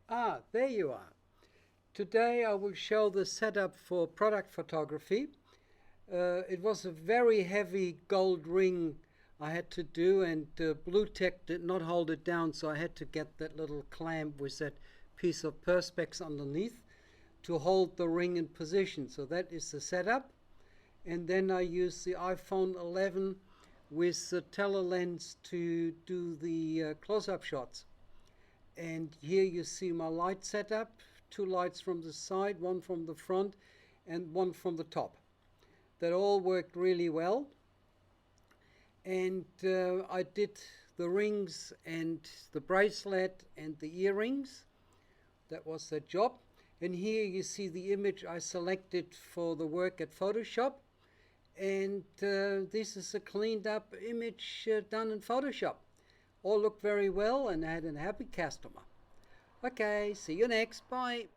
Ah, there you are. Today I will show the setup for product photography. It was a very heavy gold ring I had to do, and Blu-tack did not hold it down, so I had to get that little clamp with that piece of perspex underneath to hold the ring in position. So that is the setup. And then I use the iPhone 11 with the telelens to do the close-up shots. And here you see my light setup, 2 lights from the side, 1 from the front and 1 from the top. That all worked really well. And I did the rings and the bracelet and the earrings. That was the job. And here you see the image I selected for the work at Photoshop. And this is a cleaned up image done in Photoshop. All looked very well, and I had a happy customer. Okay, see you next. Bye.